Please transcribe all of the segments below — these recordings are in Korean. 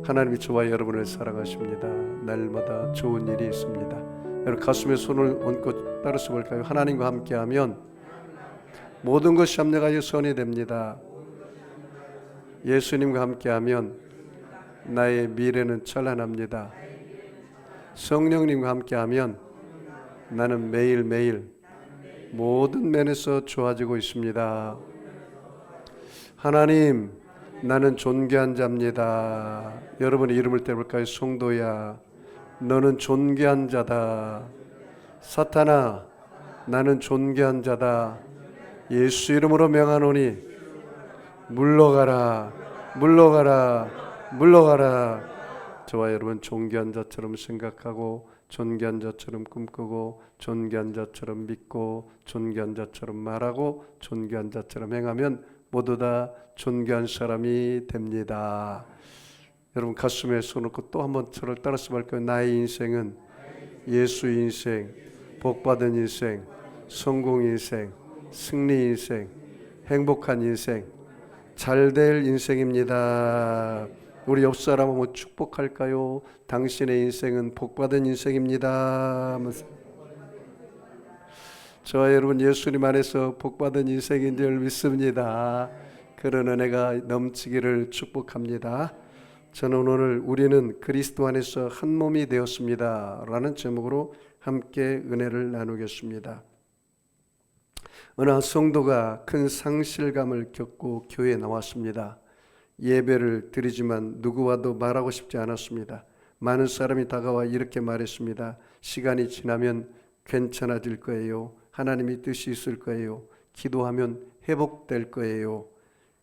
하나님이 저와 여러분을 사랑하십니다. 날마다 좋은 일이 있습니다. 여러분 가슴에 손을 얹고 따라서 볼까요? 하나님과 함께하면 모든 것이 합력하여 선이 됩니다. 예수님과 함께하면 나의 미래는 찬란합니다. 성령님과 함께하면 나는 매일매일 모든 면에서 좋아지고 있습니다. 하나님, 나는 존귀한 자입니다. 여러분의 이름을 떼볼까요? 성도야, 너는 존귀한 자다. 사탄아, 나는 존귀한 자다. 예수 이름으로 명하노니 물러가라, 물러가라, 물러가라. 저와 여러분 존귀한 자처럼 생각하고, 존귀한 자처럼 꿈꾸고, 존귀한 자처럼 믿고, 존귀한 자처럼 말하고, 존귀한 자처럼 행하면 모두 다 존귀한 사람이 됩니다. 여러분 가슴에 손 얹고 또 한번 저를 따라서 말까요? 나의 인생은 예수 인생, 복받은 인생, 성공 인생, 승리 인생, 행복한 인생, 잘될 인생입니다. 우리 옆 사람 한번 축복할까요? 당신의 인생은 복받은 인생입니다. 저와 여러분 예수님 안에서 복받은 인생인 줄 믿습니다. 그런 은혜가 넘치기를 축복합니다. 저는 오늘 우리는 그리스도 안에서 한 몸이 되었습니다 라는 제목으로 함께 은혜를 나누겠습니다. 어느 한 성도가 큰 상실감을 겪고 교회에 나왔습니다. 예배를 드리지만 누구와도 말하고 싶지 않았습니다. 많은 사람이 다가와 이렇게 말했습니다. 시간이 지나면 괜찮아질 거예요. 하나님의 뜻이 있을 거예요. 기도하면 회복될 거예요.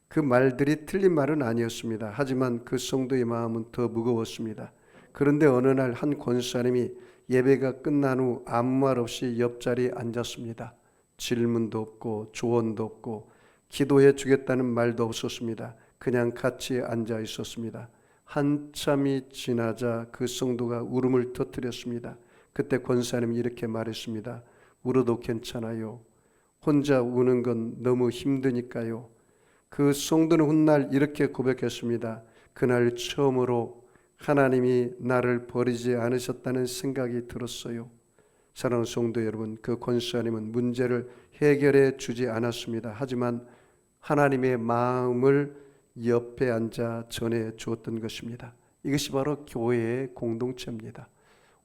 그 말들이 틀린 말은 아니었습니다. 하지만 그 성도의 마음은 더 무거웠습니다. 그런데 어느 날 한 권사님이 예배가 끝난 후 아무 말 없이 옆자리에 앉았습니다. 질문도 없고 조언도 없고 기도해 주겠다는 말도 없었습니다. 그냥 같이 앉아 있었습니다. 한참이 지나자 그 성도가 울음을 터뜨렸습니다. 그때 권사님이 이렇게 말했습니다. 울어도 괜찮아요. 혼자 우는 건 너무 힘드니까요. 그 성도는 훗날 이렇게 고백했습니다. 그날 처음으로 하나님이 나를 버리지 않으셨다는 생각이 들었어요. 사랑하는 성도 여러분, 그 권사님은 문제를 해결해 주지 않았습니다. 하지만 하나님의 마음을 옆에 앉아 전해 주었던 것입니다. 이것이 바로 교회의 공동체입니다.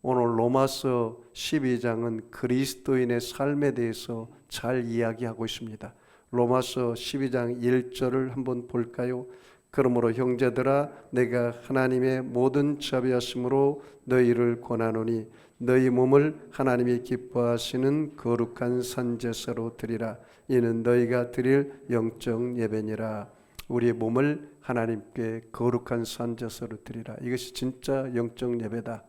오늘 로마서 12장은 그리스도인의 삶에 대해서 잘 이야기하고 있습니다. 로마서 12장 1절을 한번 볼까요? 그러므로 형제들아 내가 하나님의 모든 자비하심으로 너희를 권하노니 너희 몸을 하나님이 기뻐하시는 거룩한 산제사로 드리라. 이는 너희가 드릴 영적 예배니라. 우리의 몸을 하나님께 거룩한 산제사로 드리라. 이것이 진짜 영적 예배다.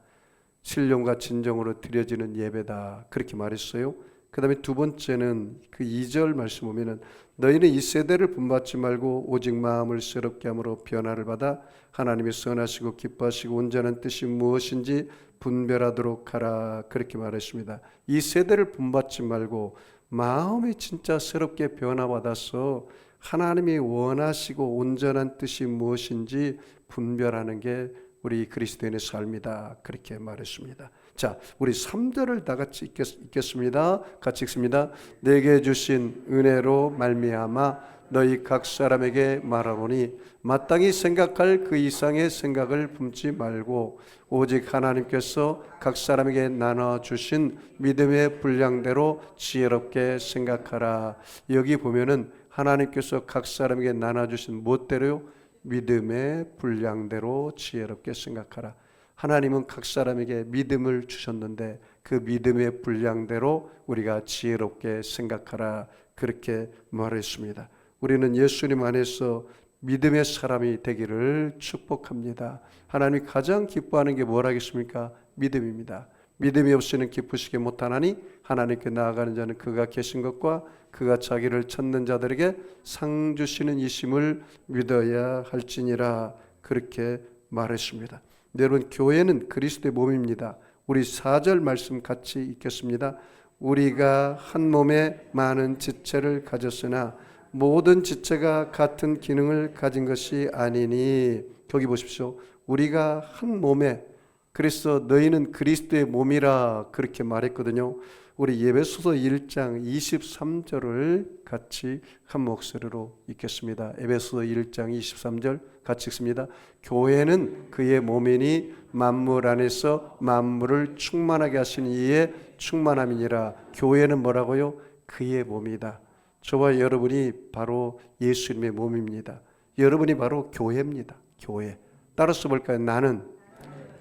신령과 진정으로 드려지는 예배다. 그렇게 말했어요. 그 다음에 두 번째는 그 2절 말씀 보면은 너희는 이 세대를 본받지 말고 오직 마음을 새롭게 함으로 변화를 받아 하나님의 선하시고 기뻐하시고 온전한 뜻이 무엇인지 분별하도록 하라. 그렇게 말했습니다. 이 세대를 본받지 말고 마음이 진짜 새롭게 변화받아서 하나님이 원하시고 온전한 뜻이 무엇인지 분별하는 게 우리 그리스도인의 삶이다. 그렇게 말했습니다. 자, 우리 3절을 다 같이 읽겠습니다. 같이 읽습니다. 내게 주신 은혜로 말미암아 너희 각 사람에게 말하노니 마땅히 생각할 그 이상의 생각을 품지 말고 오직 하나님께서 각 사람에게 나눠주신 믿음의 분량대로 지혜롭게 생각하라. 여기 보면은 하나님께서 각 사람에게 나눠주신 무엇대로요? 믿음의 분량대로 지혜롭게 생각하라. 하나님은 각 사람에게 믿음을 주셨는데 그 믿음의 분량대로 우리가 지혜롭게 생각하라. 그렇게 말했습니다. 우리는 예수님 안에서 믿음의 사람이 되기를 축복합니다. 하나님이 가장 기뻐하는 게 뭐라겠습니까? 믿음입니다. 믿음이 없이는 기쁘시게 못하나니 하나님께 나아가는 자는 그가 계신 것과 그가 자기를 찾는 자들에게 상 주시는 이심을 믿어야 할지니라. 그렇게 말했습니다. 여러분, 교회는 그리스도의 몸입니다. 우리 4절 말씀 같이 읽겠습니다. 우리가 한 몸에 많은 지체를 가졌으나 모든 지체가 같은 기능을 가진 것이 아니니. 거기 보십시오. 우리가 한 몸에, 그래서 너희는 그리스도의 몸이라 그렇게 말했거든요. 우리 에베소서 1장 23절을 같이 한 목소리로 읽겠습니다. 에베소서 1장 23절 같이 읽습니다. 교회는 그의 몸이니 만물 안에서 만물을 충만하게 하시는 이의 충만함이니라. 교회는 뭐라고요? 그의 몸이다. 저와 여러분이 바로 예수님의 몸입니다. 여러분이 바로 교회입니다. 교회. 따라서 볼까요? 나는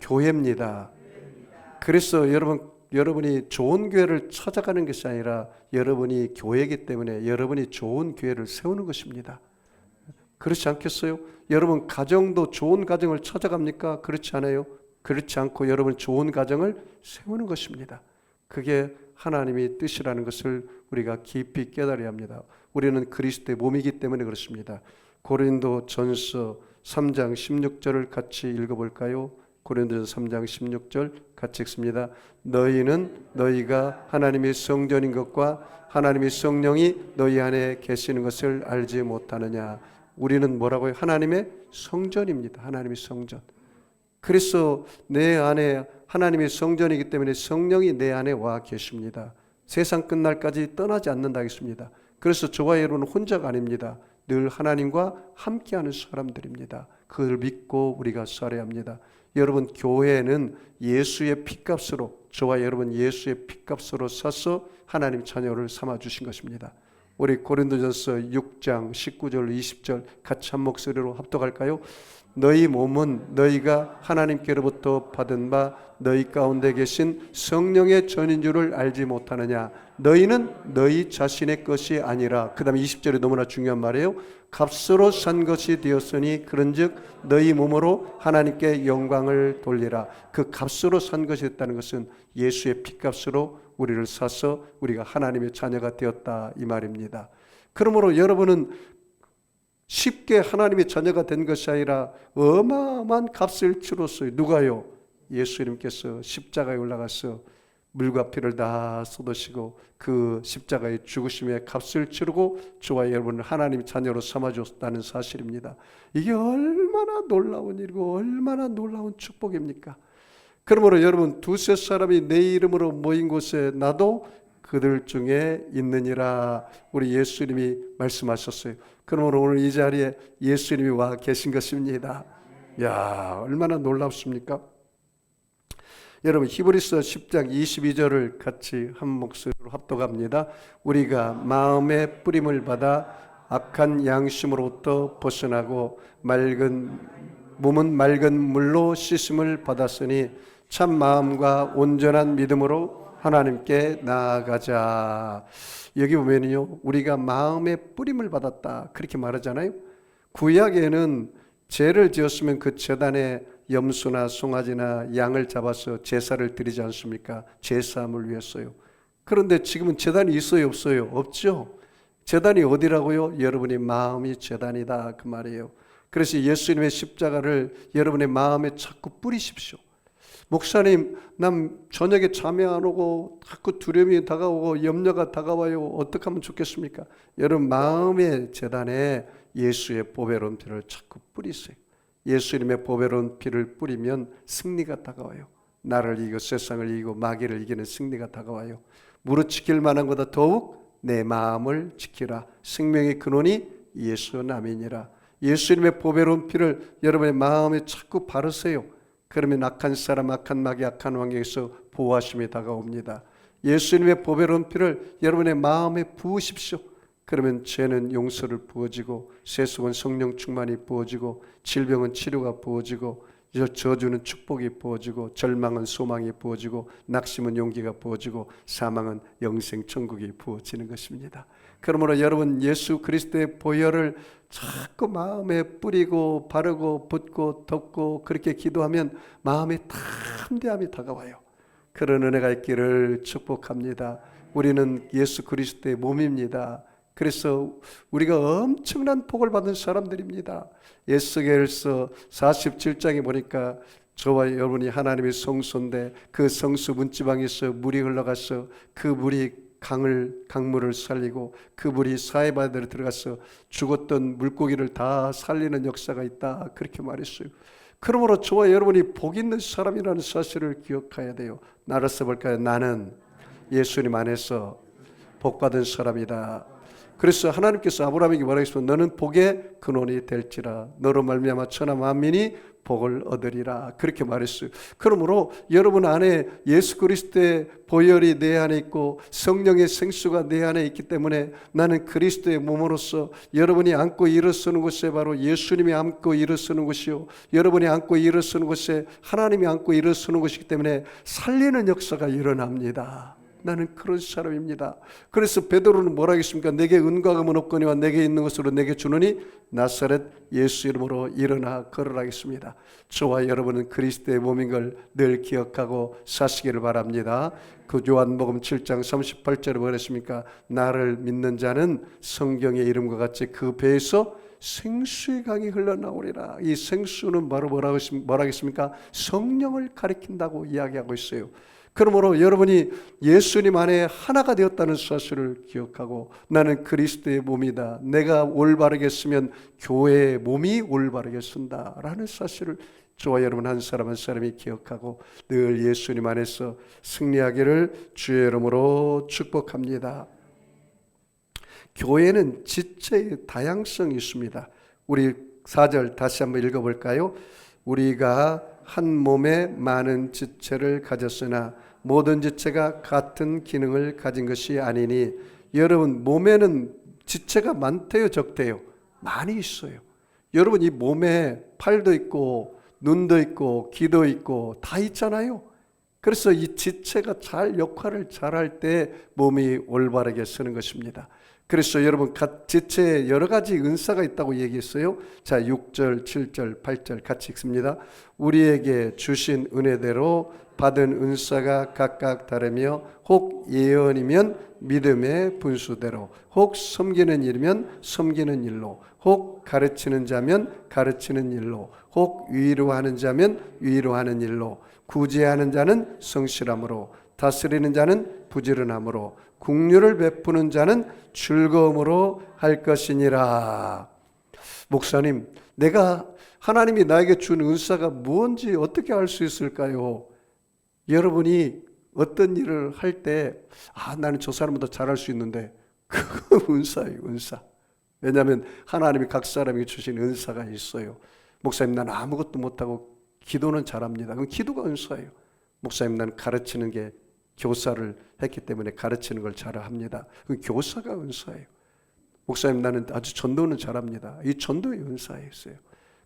교회입니다. 그래서 여러분이 좋은 교회를 찾아가는 것이 아니라 여러분이 교회이기 때문에 여러분이 좋은 교회를 세우는 것입니다. 그렇지 않겠어요? 여러분 가정도 좋은 가정을 찾아갑니까? 그렇지 않아요? 그렇지 않고 여러분 좋은 가정을 세우는 것입니다. 그게 하나님의 뜻이라는 것을 우리가 깊이 깨달아야 합니다. 우리는 그리스도의 몸이기 때문에 그렇습니다. 고린도전서 3장 16절을 같이 읽어볼까요? 고린도전서 3장 16절 같이 읽습니다. 너희는 너희가 하나님의 성전인 것과 하나님의 성령이 너희 안에 계시는 것을 알지 못하느냐. 우리는 뭐라고요? 하나님의 성전입니다. 하나님의 성전. 그래서 내 안에 하나님의 성전이기 때문에 성령이 내 안에 와 계십니다. 세상 끝날까지 떠나지 않는다 했습니다. 그래서 저와 여러분은 혼자가 아닙니다. 늘 하나님과 함께하는 사람들입니다. 그걸 믿고 우리가 살아야 합니다. 여러분 교회는 예수의 피값으로, 저와 여러분 예수의 피값으로 사서 하나님 자녀를 삼아주신 것입니다. 우리 고린도전서 6장 19절 20절 같이 한 목소리로 합독할까요? 너희 몸은 너희가 하나님께로부터 받은 바 너희 가운데 계신 성령의 전인 줄을 알지 못하느냐. 너희는 너희 자신의 것이 아니라, 그 다음에 20절이 너무나 중요한 말이에요. 값으로 산 것이 되었으니 그런즉 너희 몸으로 하나님께 영광을 돌리라. 그 값으로 산 것이 됐다는 것은 예수의 피값으로 우리를 사서 우리가 하나님의 자녀가 되었다 이 말입니다. 그러므로 여러분은 쉽게 하나님의 자녀가 된 것이 아니라 어마어마한 값을 치렀어요. 누가요? 예수님께서 십자가에 올라가서 물과 피를 다 쏟으시고 그 십자가의 죽으심의 값을 치르고 저와 여러분을 하나님의 자녀로 삼아줬다는 사실입니다. 이게 얼마나 놀라운 일이고 얼마나 놀라운 축복입니까? 그러므로 여러분 두세 사람이 내 이름으로 모인 곳에 나도 그들 중에 있느니라 우리 예수님이 말씀하셨어요. 그러므로 오늘 이 자리에 예수님이 와 계신 것입니다. 야, 얼마나 놀랍습니까? 여러분 히브리서 10장 22절을 같이 한 목소리로 합독합니다. 우리가 마음의 뿌림을 받아 악한 양심으로부터 벗어나고 몸은 맑은 물로 씻음을 받았으니 참 마음과 온전한 믿음으로 하나님께 나아가자. 여기 보면요, 우리가 마음의 뿌림을 받았다 그렇게 말하잖아요. 구약에는 죄를 지었으면 그 제단에 염소나 송아지나 양을 잡아서 제사를 드리지 않습니까? 제사함을 위해서요. 그런데 지금은 제단이 있어요, 없어요? 없죠. 제단이 어디라고요? 여러분의 마음이 제단이다 그 말이에요. 그래서 예수님의 십자가를 여러분의 마음에 자꾸 뿌리십시오. 목사님, 난 저녁에 잠이 안 오고 자꾸 두려움이 다가오고 염려가 다가와요. 어떻게 하면 좋겠습니까? 여러분 마음의 제단에 예수의 보배로운 피를 자꾸 뿌리세요. 예수님의 보배로운 피를 뿌리면 승리가 다가와요. 나를 이기고 세상을 이기고 마귀를 이기는 승리가 다가와요. 무릇 지킬 만한 것보다 더욱 내 마음을 지키라. 생명의 근원이 예수 남이니라. 예수님의 보배로운 피를 여러분의 마음에 자꾸 바르세요. 그러면 악한 사람, 악한 마귀, 악한 왕에게서 보호하심이 다가옵니다. 예수님의 보배로운 피를 여러분의 마음에 부으십시오. 그러면 죄는 용서를 부어지고 세속은 성령 충만이 부어지고 질병은 치료가 부어지고 저주는 축복이 부어지고 절망은 소망이 부어지고 낙심은 용기가 부어지고 사망은 영생 천국이 부어지는 것입니다. 그러므로 여러분 예수 그리스도의 보혈을 자꾸 마음에 뿌리고 바르고 붓고 덮고 그렇게 기도하면 마음에 담대함이 다가와요. 그런 은혜가 있기를 축복합니다. 우리는 예수 그리스도의 몸입니다. 그래서 우리가 엄청난 복을 받은 사람들입니다. 에스겔서 47장에 보니까 저와 여러분이 하나님의 성소인데 그 성소 문지방에서 물이 흘러가서 그 물이 강물을 살리고 그 물이 사해바다로 들어가서 죽었던 물고기를 다 살리는 역사가 있다, 그렇게 말했어요. 그러므로 저와 여러분이 복 있는 사람이라는 사실을 기억해야 돼요. 나를 써볼까요? 나는 예수님 안에서 복받은 사람이다. 그래서 하나님께서 아브라함에게 말하겠습니다. 너는 복의 근원이 될지라, 너로 말미암아 천하 만민이 복을 얻으리라, 그렇게 말했어요. 그러므로 여러분 안에 예수 그리스도의 보혈이 내 안에 있고 성령의 생수가 내 안에 있기 때문에 나는 그리스도의 몸으로서 여러분이 안고 일어서는 곳에 바로 예수님이 안고 일어서는 곳이요, 여러분이 안고 일어서는 곳에 하나님이 안고 일어서는 곳이기 때문에 살리는 역사가 일어납니다. 나는 그런 사람입니다. 그래서 베드로는 뭐라 하겠습니까? 내게 은과 금은 없거니와 내게 있는 것으로 내게 주노니 나사렛 예수 이름으로 일어나 걸으라 하겠습니다. 저와 여러분은 그리스도의 몸인 걸 늘 기억하고 사시기를 바랍니다. 그 요한복음 7장 38절에 뭐랬습니까? 나를 믿는 자는 성경의 이름과 같이 그 배에서 생수의 강이 흘러나오리라. 이 생수는 바로 뭐라 하겠습니까? 성령을 가리킨다고 이야기하고 있어요. 그러므로 여러분이 예수님 안에 하나가 되었다는 사실을 기억하고 나는 그리스도의 몸이다, 내가 올바르게 쓰면 교회의 몸이 올바르게 쓴다 라는 사실을 저와 여러분 한 사람 한 사람이 기억하고 늘 예수님 안에서 승리하기를 주의 이름으로 축복합니다. 교회는 지체의 다양성이 있습니다. 우리 4절 다시 한번 읽어볼까요? 우리가 한 몸에 많은 지체를 가졌으나 모든 지체가 같은 기능을 가진 것이 아니니. 여러분 몸에는 지체가 많대요, 적대요? 많이 있어요. 여러분 이 몸에 팔도 있고 눈도 있고 귀도 있고 다 있잖아요. 그래서 이 지체가 잘 역할을 잘할 때 몸이 올바르게 쓰는 것입니다. 그래서 여러분 지체에 여러 가지 은사가 있다고 얘기했어요. 자, 6절, 7절, 8절 같이 읽습니다. 우리에게 주신 은혜대로 받은 은사가 각각 다르며 혹 예언이면 믿음의 분수대로, 혹 섬기는 일이면 섬기는 일로, 혹 가르치는 자면 가르치는 일로, 혹 위로하는 자면 위로하는 일로, 구제하는 자는 성실함으로, 다스리는 자는 부지런함으로, 긍휼을 베푸는 자는 즐거움으로 할 것이니라. 목사님, 내가 하나님이 나에게 준 은사가 뭔지 어떻게 알 수 있을까요? 여러분이 어떤 일을 할 때 나는 저 사람보다 잘할 수 있는데 그거 은사예요, 은사. 왜냐하면 하나님이 각 사람에게 주신 은사가 있어요. 목사님, 나는 아무것도 못하고 기도는 잘합니다. 그럼 기도가 은사예요. 목사님, 나는 가르치는 게 교사를 했기 때문에 가르치는 걸 잘합니다. 그 교사가 은사예요. 목사님, 나는 아주 전도는 잘합니다. 이 전도의 은사가 있어요.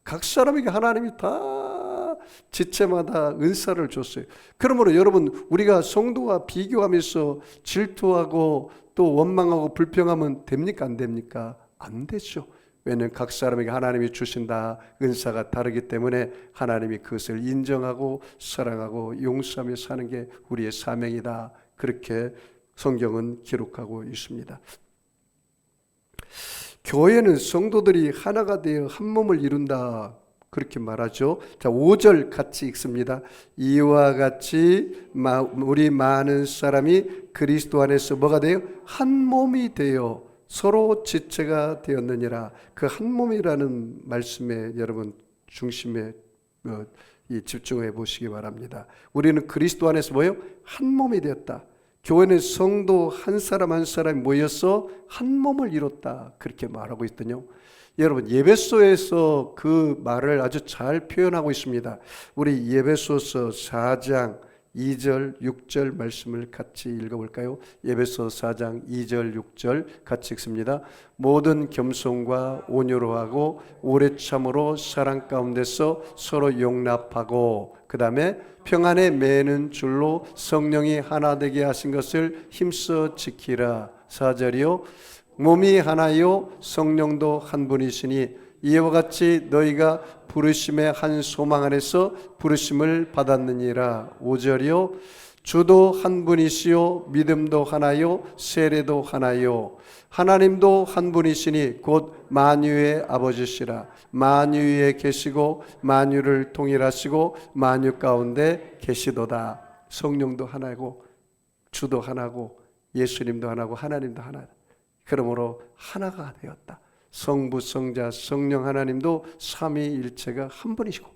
각 사람에게 하나님이 다 지체마다 은사를 줬어요. 그러므로 여러분, 우리가 성도와 비교하면서 질투하고 또 원망하고 불평하면 됩니까? 안 됩니까? 안 되죠. 왜냐하면 각 사람에게 하나님이 주신다 은사가 다르기 때문에 하나님이 그것을 인정하고 사랑하고 용서하며 사는 게 우리의 사명이다, 그렇게 성경은 기록하고 있습니다. 교회는 성도들이 하나가 되어 한 몸을 이룬다, 그렇게 말하죠. 자, 5절 같이 읽습니다. 이와 같이 우리 많은 사람이 그리스도 안에서 뭐가 돼요? 한 몸이 되어 서로 지체가 되었느니라. 그 한 몸이라는 말씀에 여러분 중심에 집중해 보시기 바랍니다. 우리는 그리스도 안에서 뭐예요? 한 몸이 되었다. 교회는 성도 한 사람 한 사람이 모여서 한 몸을 이뤘다, 그렇게 말하고 있거든요. 여러분 예배소에서 그 말을 아주 잘 표현하고 있습니다. 우리 예배소서 4장 2절 6절 말씀을 같이 읽어볼까요? 예배소 4장 2절 6절 같이 읽습니다. 모든 겸손과 온유로 하고 오래 참으로 사랑 가운데서 서로 용납하고, 그 다음에 평안에 매는 줄로 성령이 하나 되게 하신 것을 힘써 지키라. 4절이요. 몸이 하나요 성령도 한 분이시니 이와 같이 너희가 부르심의 한 소망 안에서 부르심을 받았느니라. 5절이요. 주도 한 분이시요 믿음도 하나요 세례도 하나요 하나님도 한 분이시니 곧 만유의 아버지시라. 만유 위에 계시고 만유를 통일하시고 만유 가운데 계시도다. 성령도 하나고 주도 하나고 예수님도 하나고 하나님도 하나. 그러므로 하나가 되었다. 성부, 성자, 성령 하나님도 삼위일체가 한 분이시고,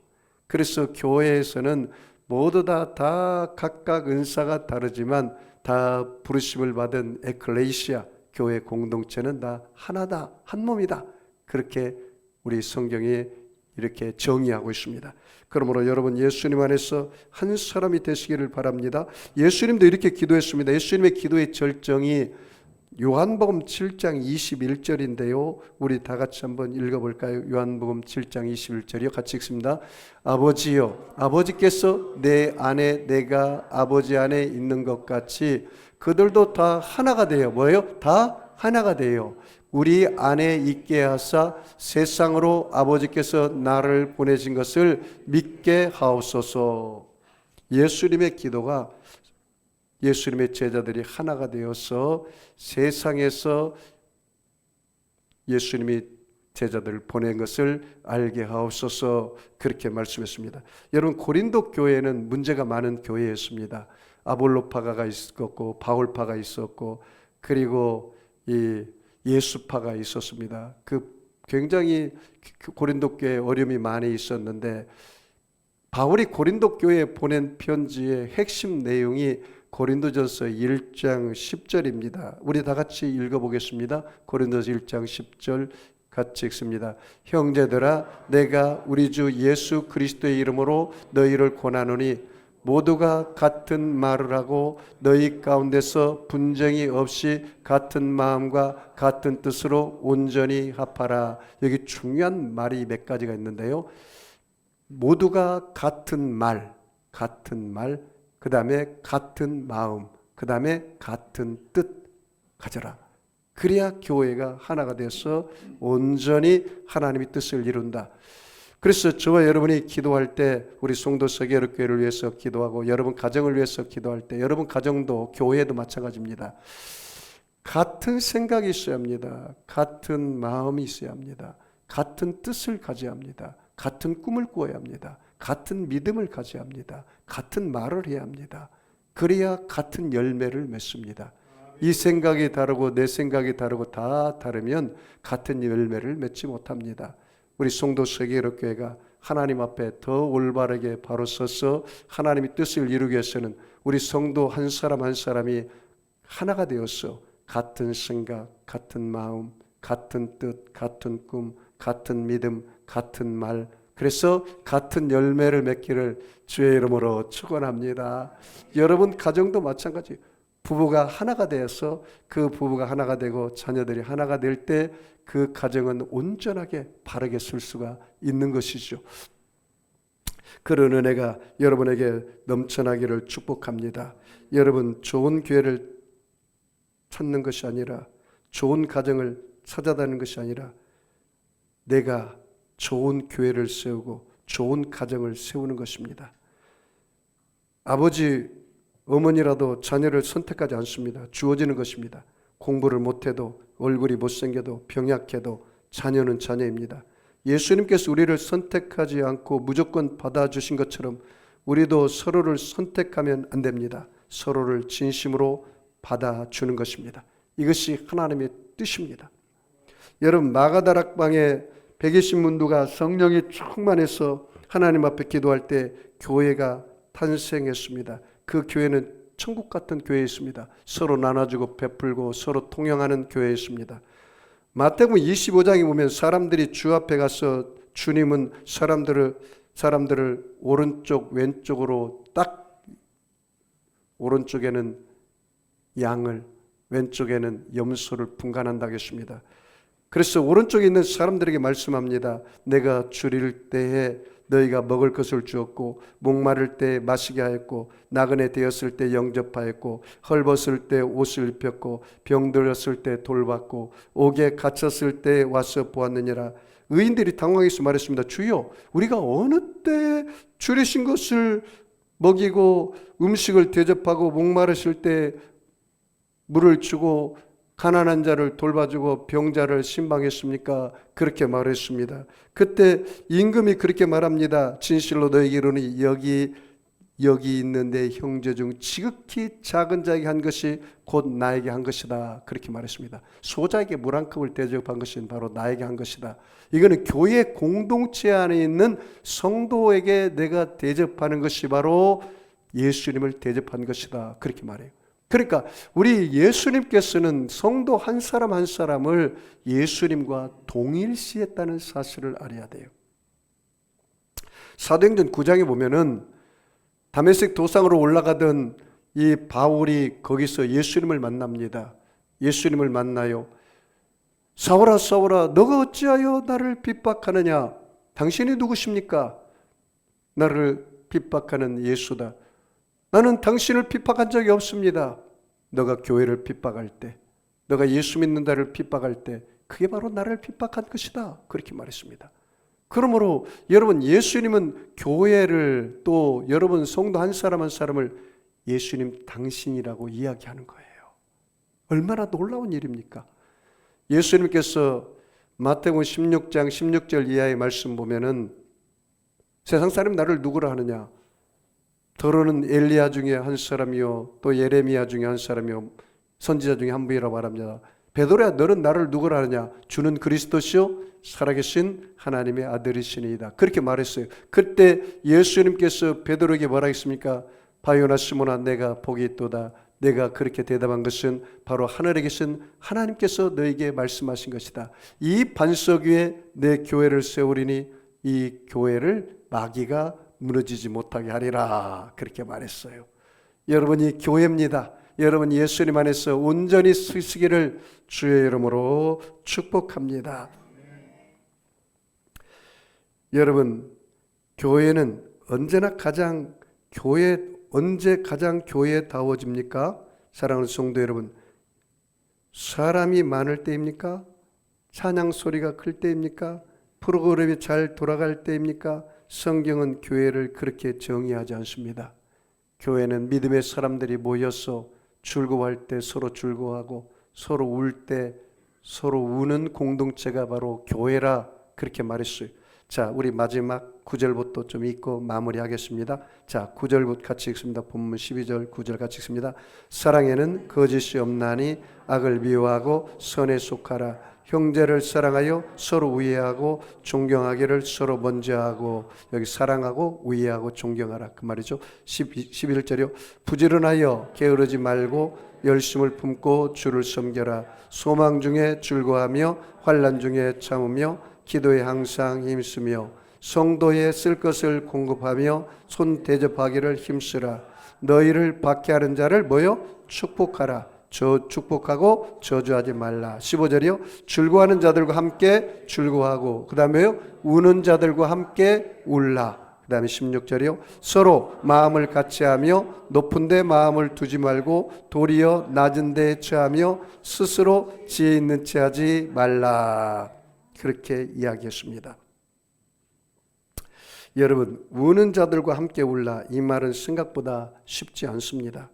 그래서 교회에서는 모두 다 각각 은사가 다르지만 다 부르심을 받은 에클레시아, 교회 공동체는 다 하나다, 한 몸이다. 그렇게 우리 성경이 이렇게 정의하고 있습니다. 그러므로 여러분 예수님 안에서 한 사람이 되시기를 바랍니다. 예수님도 이렇게 기도했습니다. 예수님의 기도의 절정이 요한복음 7장 21절인데요. 우리 다 같이 한번 읽어볼까요? 요한복음 7장 21절이요. 같이 읽습니다. 아버지여, 아버지께서 내 안에 내가 아버지 안에 있는 것 같이 그들도 다 하나가 되어, 뭐예요? 다 하나가 되어 우리 안에 있게 하사 세상으로 아버지께서 나를 보내신 것을 믿게 하옵소서. 예수님의 기도가 예수님의 제자들이 하나가 되어서 세상에서 예수님이 제자들을 보낸 것을 알게 하옵소서, 그렇게 말씀했습니다. 여러분, 고린도 교회는 문제가 많은 교회였습니다. 아볼로파가 있었고 바울파가 있었고 그리고 이 예수파가 있었습니다. 굉장히 고린도 교회에 어려움이 많이 있었는데, 바울이 고린도 교회에 보낸 편지의 핵심 내용이 고린도전서 1장 10절입니다. 우리 다 같이 읽어보겠습니다. 고린도서 1장 10절 같이 읽습니다. 형제들아, 내가 우리 주 예수 그리스도의 이름으로 너희를 권하노니 모두가 같은 말을 하고 너희 가운데서 분쟁이 없이 같은 마음과 같은 뜻으로 온전히 합하라. 여기 중요한 말이 몇 가지가 있는데요. 모두가 같은 말, 그 다음에 같은 마음, 그 다음에 같은 뜻 가져라. 그래야 교회가 하나가 돼서 온전히 하나님의 뜻을 이룬다. 그래서 저와 여러분이 기도할 때 우리 송도 서계력교회를 위해서 기도하고 여러분 가정을 위해서 기도할 때 여러분 가정도 교회도 마찬가지입니다. 같은 생각이 있어야 합니다. 같은 마음이 있어야 합니다. 같은 뜻을 가져야 합니다. 같은 꿈을 꾸어야 합니다. 같은 믿음을 가져야 합니다. 같은 말을 해야 합니다. 그래야 같은 열매를 맺습니다. 이 생각이 다르고 내 생각이 다르고 다 다르면 같은 열매를 맺지 못합니다. 우리 송도 서계력교회가 하나님 앞에 더 올바르게 바로 서서 하나님의 뜻을 이루기 위해서는 우리 성도 한 사람 한 사람이 하나가 되어서 같은 생각, 같은 마음, 같은 뜻, 같은 꿈, 같은 믿음, 같은 말, 그래서 같은 열매를 맺기를 주의 이름으로 축원합니다. 여러분 가정도 마찬가지. 부부가 하나가 되어서 그 부부가 하나가 되고 자녀들이 하나가 될 때 그 가정은 온전하게 바르게 쓸 수가 있는 것이죠. 그런 은혜가 여러분에게 넘쳐나기를 축복합니다. 여러분, 좋은 교회를 찾는 것이 아니라, 좋은 가정을 찾아다니는 것이 아니라 내가 좋은 교회를 세우고 좋은 가정을 세우는 것입니다. 아버지, 어머니라도 자녀를 선택하지 않습니다. 주어지는 것입니다. 공부를 못해도, 얼굴이 못생겨도, 병약해도 자녀는 자녀입니다. 예수님께서 우리를 선택하지 않고 무조건 받아주신 것처럼 우리도 서로를 선택하면 안 됩니다. 서로를 진심으로 받아주는 것입니다. 이것이 하나님의 뜻입니다. 여러분, 마가다락방에 120문도가 성령이 충만해서 하나님 앞에 기도할 때 교회가 탄생했습니다. 그 교회는 천국 같은 교회였습니다. 서로 나눠주고 베풀고 서로 통용하는 교회였습니다. 마태복음 25장에 보면 사람들이 주 앞에 가서 주님은 사람들을 오른쪽 왼쪽으로 딱, 오른쪽에는 양을, 왼쪽에는 염소를 분간한다고 했습니다. 그래서 오른쪽에 있는 사람들에게 말씀합니다. 내가 줄일 때에 너희가 먹을 것을 주었고, 목마를 때 마시게 하였고, 나그네 되었을 때 영접하였고, 헐벗을 때 옷을 입혔고, 병들었을 때 돌봤고, 옥에 갇혔을 때 와서 보았느니라. 의인들이 당황해서 말했습니다. 주여, 우리가 어느 때 줄이신 것을 먹이고 음식을 대접하고 목마르실 때 물을 주고 가난한 자를 돌봐주고 병자를 신방했습니까? 그렇게 말했습니다. 그때 임금이 그렇게 말합니다. 진실로 너희에게 이르노니 여기 여기 있는 내 형제 중 지극히 작은 자에게 한 것이 곧 나에게 한 것이다. 그렇게 말했습니다. 소자에게 물 한 컵을 대접한 것이 바로 나에게 한 것이다. 이거는 교회 공동체 안에 있는 성도에게 내가 대접하는 것이 바로 예수님을 대접한 것이다. 그렇게 말해요. 그러니까 우리 예수님께서는 성도 한 사람 한 사람을 예수님과 동일시했다는 사실을 알아야 돼요. 사도행전 9장에 보면은 다메섹 도상으로 올라가던 이 바울이 거기서 예수님을 만납니다. 예수님을 만나요. 사울아 사울아 너가 어찌하여 나를 핍박하느냐? 당신이 누구십니까? 나를 핍박하는 예수다. 나는 당신을 핍박한 적이 없습니다. 너가 교회를 핍박할 때, 너가 예수 믿는다를 핍박할 때 그게 바로 나를 핍박한 것이다. 그렇게 말했습니다. 그러므로 여러분 예수님은 교회를 또 여러분 성도 한 사람 한 사람을 예수님 당신이라고 이야기하는 거예요. 얼마나 놀라운 일입니까? 예수님께서 마태복음 16장 16절 이하의 말씀 보면은 세상 사람이 나를 누구라 하느냐? 더러는 엘리야 중에 한 사람이요 또 예레미야 중에 한 사람이요 선지자 중에 한 분이라고 말합니다. 베드로야 너는 나를 누구라 하느냐? 주는 그리스도시요 살아계신 하나님의 아들이시니이다. 그렇게 말했어요. 그때 예수님께서 베드로에게 뭐라 했습니까? 바요나 시몬아 내가 복이 있도다. 내가 그렇게 대답한 것은 바로 하늘에 계신 하나님께서 너에게 말씀하신 것이다. 이 반석 위에 내 교회를 세우리니 이 교회를 마귀가 무너지지 못하게 하리라. 그렇게 말했어요. 여러분이 교회입니다. 여러분 예수님 안에서 온전히 쓰시기를 주의 이름으로 축복합니다. 여러분 교회는 언제나 언제 가장 교회다워집니까? 사랑하는 성도 여러분, 사람이 많을 때입니까? 찬양 소리가 클 때입니까? 프로그램이 잘 돌아갈 때입니까? 성경은 교회를 그렇게 정의하지 않습니다. 교회는 믿음의 사람들이 모여서 즐거워할 때 서로 즐거워하고 서로 울 때 서로 우는 공동체가 바로 교회라 그렇게 말했어요. 자, 우리 마지막 9절부터 좀 읽고 마무리하겠습니다. 자, 9절부터 같이 읽습니다. 본문 12절 9절 같이 읽습니다. 사랑에는 거짓이 없나니 악을 미워하고 선에 속하라. 형제를 사랑하여 서로 우애하고 존경하기를 서로 먼저 하고, 여기 사랑하고 우애하고 존경하라 그 말이죠. 11절이요. 부지런하여 게으르지 말고 열심을 품고 주를 섬겨라. 소망 중에 즐거워하며 환난 중에 참으며 기도에 항상 힘쓰며 성도에 쓸 것을 공급하며 손 대접하기를 힘쓰라. 너희를 박해하는 자를 뭐요? 축복하라. 축복하고 저주하지 말라. 15절이요. 즐거워하는 자들과 함께 즐거워하고, 그 다음에요. 우는 자들과 함께 울라. 그 다음에 16절이요. 서로 마음을 같이하며 높은 데 마음을 두지 말고 도리어 낮은 데에 처하며 스스로 지혜 있는 체 하지 말라. 그렇게 이야기했습니다. 여러분, 우는 자들과 함께 울라. 이 말은 생각보다 쉽지 않습니다.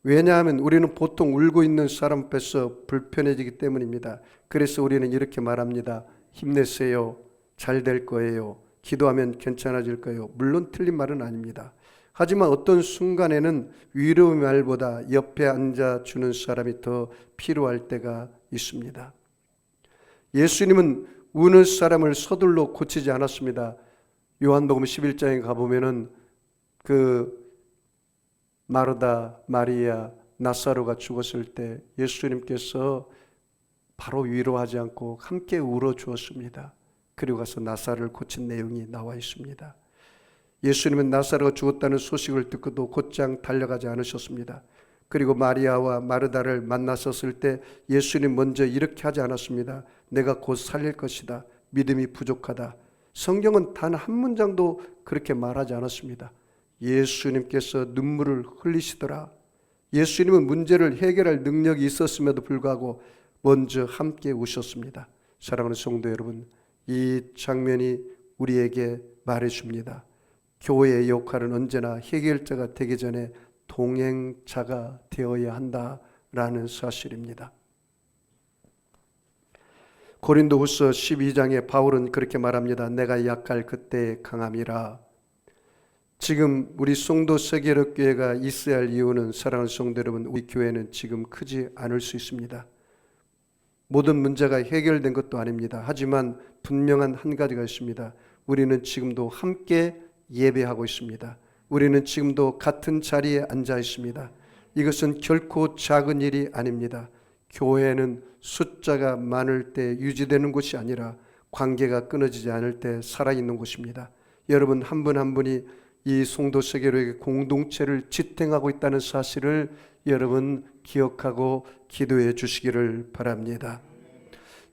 왜냐하면 우리는 보통 울고 있는 사람 앞에서 불편해지기 때문입니다. 그래서 우리는 이렇게 말합니다. 힘내세요. 잘 될 거예요. 기도하면 괜찮아질 거예요. 물론 틀린 말은 아닙니다. 하지만 어떤 순간에는 위로의 말보다 옆에 앉아주는 사람이 더 필요할 때가 있습니다. 예수님은 우는 사람을 서둘러 고치지 않았습니다. 요한복음 11장에 가보면은 마르다, 마리아, 나사로가 죽었을 때 예수님께서 바로 위로하지 않고 함께 울어주었습니다. 그리고 가서 나사로를 고친 내용이 나와 있습니다. 예수님은 나사로가 죽었다는 소식을 듣고도 곧장 달려가지 않으셨습니다. 그리고 마리아와 마르다를 만났었을 때 예수님 먼저 이렇게 하지 않았습니다. 내가 곧 살릴 것이다. 믿음이 부족하다. 성경은 단 한 문장도 그렇게 말하지 않았습니다. 예수님께서 눈물을 흘리시더라. 예수님은 문제를 해결할 능력이 있었음에도 불구하고 먼저 함께 우셨습니다. 사랑하는 성도 여러분, 이 장면이 우리에게 말해줍니다. 교회의 역할은 언제나 해결자가 되기 전에 동행자가 되어야 한다라는 사실입니다. 고린도후서 12장에 바울은 그렇게 말합니다. 내가 약할 그때의 강함이라. 지금 우리 송도 세계력 교회가 있어야 할 이유는 사랑하는 성도 여러분, 우리 교회는 지금 크지 않을 수 있습니다. 모든 문제가 해결된 것도 아닙니다. 하지만 분명한 한 가지가 있습니다. 우리는 지금도 함께 예배하고 있습니다. 우리는 지금도 같은 자리에 앉아 있습니다. 이것은 결코 작은 일이 아닙니다. 교회는 숫자가 많을 때 유지되는 곳이 아니라 관계가 끊어지지 않을 때 살아있는 곳입니다. 여러분 한 분 한 분이 이 송도 세계로의 공동체를 지탱하고 있다는 사실을 여러분 기억하고 기도해 주시기를 바랍니다.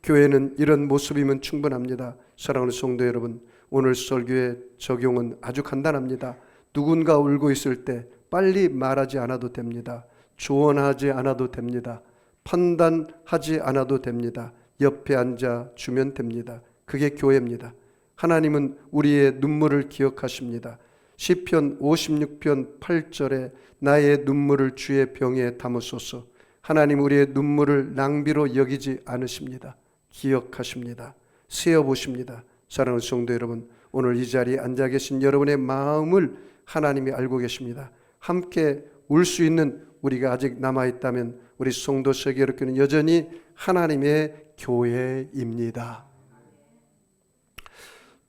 교회는 이런 모습이면 충분합니다. 사랑하는 성도 여러분, 오늘 설교의 적용은 아주 간단합니다. 누군가 울고 있을 때 빨리 말하지 않아도 됩니다. 조언하지 않아도 됩니다. 판단하지 않아도 됩니다. 옆에 앉아 주면 됩니다. 그게 교회입니다. 하나님은 우리의 눈물을 기억하십니다. 시편 56편 8절에 나의 눈물을 주의 병에 담으소서. 하나님 우리의 눈물을 낭비로 여기지 않으십니다. 기억하십니다. 세어보십니다. 사랑하는 성도 여러분, 오늘 이 자리에 앉아 계신 여러분의 마음을 하나님이 알고 계십니다. 함께 울 수 있는 우리가 아직 남아있다면 우리 송도 세계력교는 여전히 하나님의 교회입니다.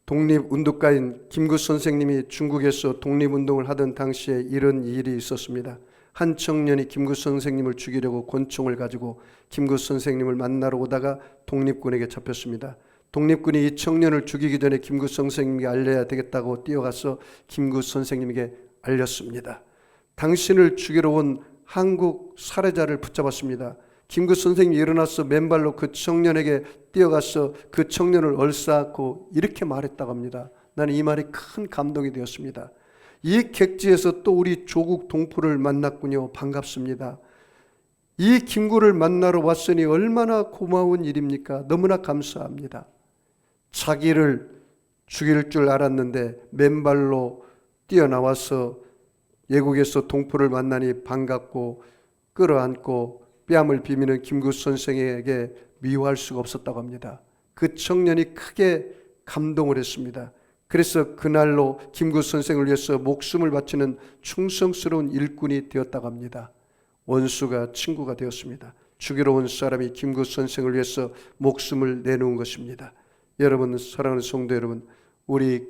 독립운동가인 김구 선생님이 중국에서 독립운동을 하던 당시에 이런 일이 있었습니다. 한 청년이 김구 선생님을 죽이려고 권총을 가지고 김구 선생님을 만나러 오다가 독립군에게 잡혔습니다. 독립군이 이 청년을 죽이기 전에 김구 선생님에게 알려야 되겠다고 뛰어가서 김구 선생님에게 알렸습니다. 당신을 죽이러 온 한국 살해자를 붙잡았습니다. 김구 선생님이 일어나서 맨발로 그 청년에게 뛰어가서 그 청년을 얼싸안고 이렇게 말했다고 합니다. 나는 이 말이 큰 감동이 되었습니다. 이 객지에서 또 우리 조국 동포를 만났군요. 반갑습니다. 이 김구를 만나러 왔으니 얼마나 고마운 일입니까? 너무나 감사합니다. 자기를 죽일 줄 알았는데 맨발로 뛰어나와서 예국에서 동포를 만나니 반갑고 끌어안고 뺨을 비비는 김구 선생에게 미워할 수가 없었다고 합니다. 그 청년이 크게 감동을 했습니다. 그래서 그날로 김구 선생을 위해서 목숨을 바치는 충성스러운 일꾼이 되었다고 합니다. 원수가 친구가 되었습니다. 죽이러 온 사람이 김구 선생을 위해서 목숨을 내놓은 것입니다. 여러분, 사랑하는 성도 여러분, 우리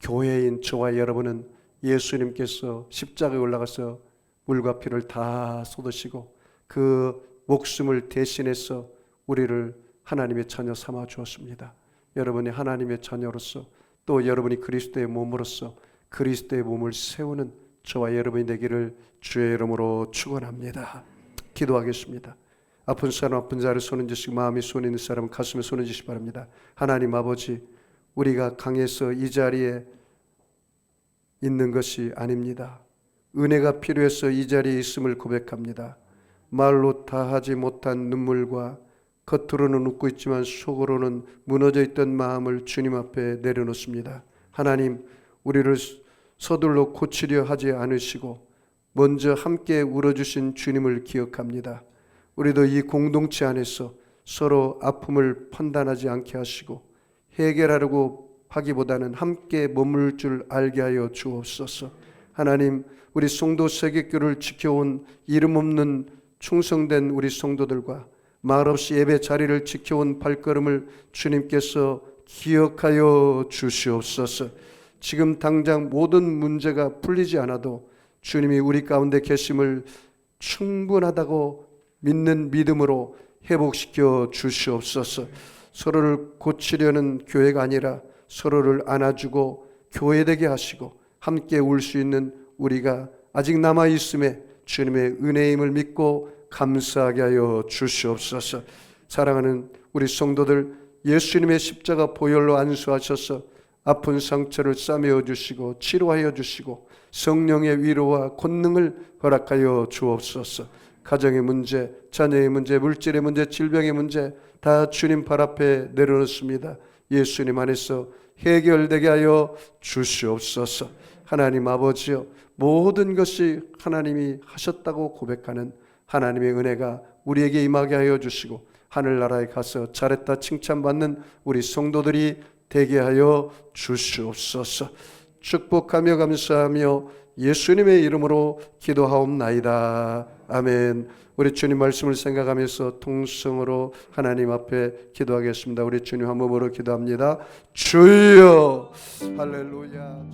교회인 저와 여러분은 예수님께서 십자가에 올라가서 물과 피를 다 쏟으시고 그 목숨을 대신해서 우리를 하나님의 자녀 삼아 주었습니다. 여러분이 하나님의 자녀로서 또 여러분이 그리스도의 몸으로서 그리스도의 몸을 세우는 저와 여러분이 되기를 주의 이름으로 축원합니다. 기도하겠습니다. 아픈 사람 아픈 자를 손을 드시고 마음이 손에 있는 사람은 가슴에 손을 드시기 바랍니다. 하나님 아버지, 우리가 강해서 이 자리에 있는 것이 아닙니다. 은혜가 필요해서 이 자리에 있음을 고백합니다. 말로 다 하지 못한 눈물과 겉으로는 웃고 있지만 속으로는 무너져 있던 마음을 주님 앞에 내려놓습니다. 하나님, 우리를 서둘러 고치려 하지 않으시고 먼저 함께 울어주신 주님을 기억합니다. 우리도 이 공동체 안에서 서로 아픔을 판단하지 않게 하시고 해결하려고 하기보다는 함께 머물 줄 알게 하여 주옵소서. 하나님, 우리 송도 세계교를 지켜온 이름 없는 충성된 우리 성도들과 말없이 예배 자리를 지켜온 발걸음을 주님께서 기억하여 주시옵소서. 지금 당장 모든 문제가 풀리지 않아도 주님이 우리 가운데 계심을 충분하다고 믿는 믿음으로 회복시켜 주시옵소서. 서로를 고치려는 교회가 아니라 서로를 안아주고 교회되게 하시고 함께 울 수 있는 우리가 아직 남아있음에 주님의 은혜임을 믿고 감사하게 하여 주시옵소서. 사랑하는 우리 성도들, 예수님의 십자가 보혈로 안수하셔서 아픈 상처를 싸매어 주시고 치료하여 주시고 성령의 위로와 권능을 허락하여 주옵소서. 가정의 문제, 자녀의 문제, 물질의 문제, 질병의 문제 다 주님 발 앞에 내려놓습니다. 예수님 안에서 해결되게 하여 주시옵소서. 하나님 아버지여, 모든 것이 하나님이 하셨다고 고백하는 하나님의 은혜가 우리에게 임하게 하여 주시고 하늘나라에 가서 잘했다 칭찬받는 우리 성도들이 되게 하여 주시옵소서. 축복하며 감사하며 예수님의 이름으로 기도하옵나이다. 아멘. 우리 주님 말씀을 생각하면서 통성으로 하나님 앞에 기도하겠습니다. 우리 주님 한 몸으로 기도합니다. 주여. 할렐루야.